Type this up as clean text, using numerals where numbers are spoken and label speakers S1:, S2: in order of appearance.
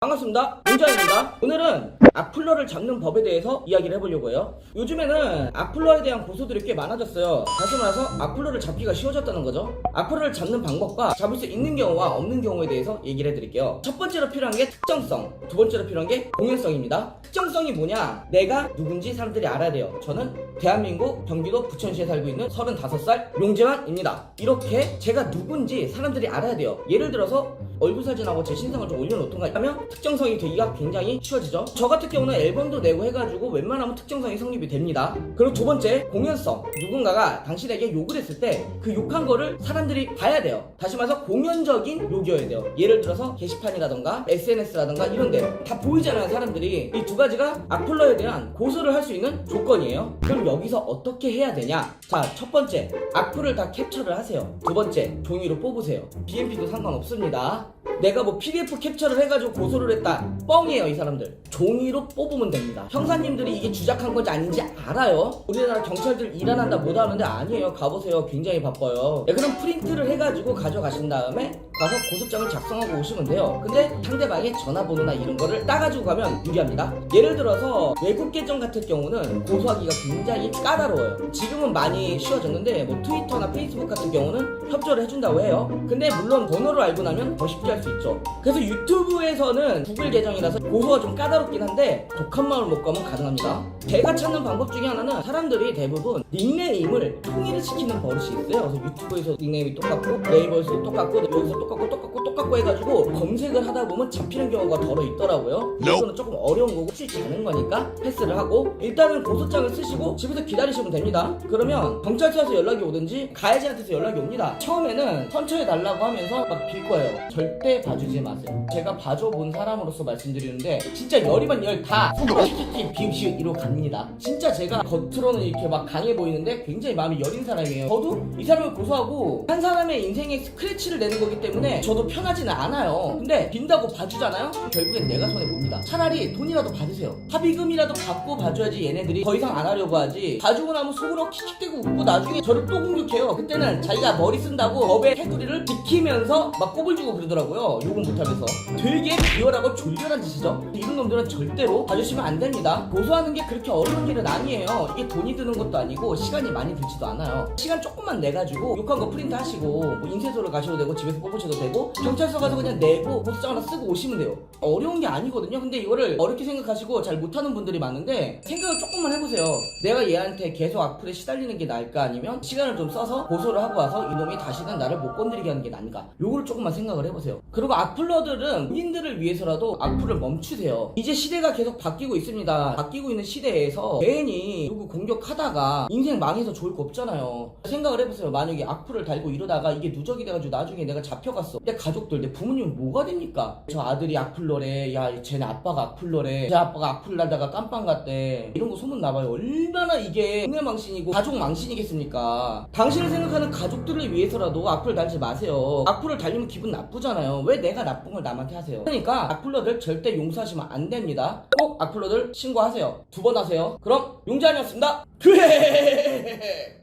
S1: 반갑습니다. 용자입니다. 오늘은 악플러를 잡는 법에 대해서 이야기를 해보려고 해요. 요즘에는 악플러에 대한 고소들이 꽤 많아졌어요. 다시 말해서 악플러를 잡기가 쉬워졌다는 거죠. 악플러를 잡는 방법과 잡을 수 있는 경우와 없는 경우에 대해서 얘기를 해드릴게요. 첫 번째로 필요한 게 특정성, 두 번째로 필요한 게 공연성입니다. 특정성이 뭐냐? 내가 누군지 사람들이 알아야 돼요. 저는 대한민국 경기도 부천시에 살고 있는 35살 용재환입니다. 이렇게 제가 누군지 사람들이 알아야 돼요. 예를 들어서 얼굴 사진하고 제 신상을 좀 올려놓던가 하면 특정성이 되기가 굉장히 쉬워지죠. 저 같은 경우는 앨범도 내고 해가지고 웬만하면 특정성이 성립이 됩니다. 그리고 두 번째, 공연성. 누군가가 당신에게 욕을 했을 때 그 욕한 거를 사람들이 봐야 돼요. 다시 말해서 공연적인 욕이어야 돼요. 예를 들어서 게시판이라던가 SNS라던가 이런데 다 보이잖아요. 사람들이. 이 두 가지가 악플러에 대한 고소를 할 수 있는 조건이에요. 그럼 여기서 어떻게 해야 되냐? 자, 첫 번째, 악플을 다 캡처를 하세요. 두 번째, 종이로 뽑으세요. BMP도 상관없습니다. 내가 뭐 PDF 캡처를 해가지고 고소를 했다, 뻥이에요. 이 사람들 종이로 뽑으면 됩니다. 형사님들이 이게 주작한 건지 아닌지 알아요. 우리나라 경찰들 일 안 한다 못 하는데 아니에요. 가보세요. 굉장히 바빠요. 그럼 프린트를 해가지고 가져가신 다음에 가서 고소장을 작성하고 오시면 돼요. 근데 상대방의 전화번호나 이런 거를 따가지고 가면 유리합니다. 예를 들어서 외국 계정 같은 경우는 고소하기가 굉장히 까다로워요. 지금은 많이 쉬워졌는데 뭐 트위터나 페이스북 같은 경우는 협조를 해준다고 해요. 근데 물론 번호를 알고 나면 더 쉽게 할 수 있죠. 그래서 유튜브에서는 구글 계정이라서 고소가 좀 까다롭긴 한데 독한 마음을 먹고 하면 가능합니다. 제가 찾는 방법 중에 하나는 사람들이 대부분 닉네임을 통일을 시키는 버릇이 있어요. 그래서 유튜브에서 닉네임이 똑같고 네이버에서도 똑같고 여기서 똑같고 해가지고 검색을 하다 보면 잡히는 경우가 덜어 있더라고요. 이거는 조금 어려운 거고 쉽지 않은 거니까 패스를 하고 일단은 고소장을 쓰시고 집에서 기다리시면 됩니다. 그러면 경찰서에서 연락이 오든지 가해자한테서 연락이 옵니다. 처음에는 선처해달라고 하면서 막 빌 거예요. 절대 봐주지 마세요. 제가 봐줘본 사람으로서 말씀드리는데 진짜 열이면 열 다 키키키 비읍시읒 이로 갑니다. 진짜 제가 겉으로는 이렇게 막 강해 보이는데 굉장히 마음이 여린 사람이에요. 저도 이 사람을 고소하고 한 사람의 인생에 스크래치를 내는 거기 때문에 저도 편하지는 않아요. 근데 빈다고 봐주잖아요? 결국엔 내가 손해봅니다. 차라리 돈이라도 받으세요. 합의금이라도 받고 봐줘야지 얘네들이 더 이상 안 하려고 하지. 봐주고 나면 속으로 킥킥대고 웃고 나중에 저를 또 공격해요. 그때는 자기가 머리 쓴다고 법의 테두리를 지키면서 막 꼬불주고 그러더라고요. 욕은 못하면서. 되게 비열하고 졸렬한 짓이죠. 이런 놈들은 절대로 봐주시면 안 됩니다. 고소하는 게 그렇게 어려운 일은 아니에요. 이게 돈이 드는 것도 아니고 시간이 많이 들지도 않아요. 시간 조금만 내가지고 욕한 거 프린트 하시고 뭐 인쇄소를 가셔도 되고 집에서 뽑으셔도 되고 경찰서 가서 그냥 내고 고소장 하나 쓰고 오시면 돼요. 어려운 게 아니거든요. 근데 이거를 어렵게 생각하시고 잘 못하는 분들이 많은데 생각을 조금만 해보세요. 내가 얘한테 계속 악플에 시달리는 게 나을까 아니면 시간을 좀 써서 고소를 하고 와서 이놈이 다시는 나를 못 건드리게 하는 게 나은가. 요거를 조금만 생각을 해보세요. 그리고 악플러들은 본인들을 위해서라도 악플을 멈추세요. 이제 시대가 계속 바뀌고 있습니다. 바뀌고 있는 시대에서 괜히 누구 공격하다가 인생 망해서 좋을 거 없잖아요. 생각을 해보세요. 만약에 악플을 달고 이러다가 이게 누적이 돼가지고 나중에 내가 잡혀갔어. 내 가족들, 내 부모님은 뭐가 됩니까? 저 아들이 악플러래. 야, 쟤네 아빠가 악플러래. 제 아빠가 악플 달다가 깜빵 갔대. 이런 거 소문 나봐요. 얼마나 이게 국내 망신이고 가족 망신이겠습니까? 당신을 생각하는 가족들을 위해서라도 악플 달지 마세요. 악플을 달리면 기분 나쁘잖아요. 왜 내가 나쁜 걸 남한테 하세요? 그러니까 악플러들 절대 용서하시면 안 됩니다. 꼭 악플러들 신고하세요. 2번 하세요. 그럼 용자이었습니다. 그래.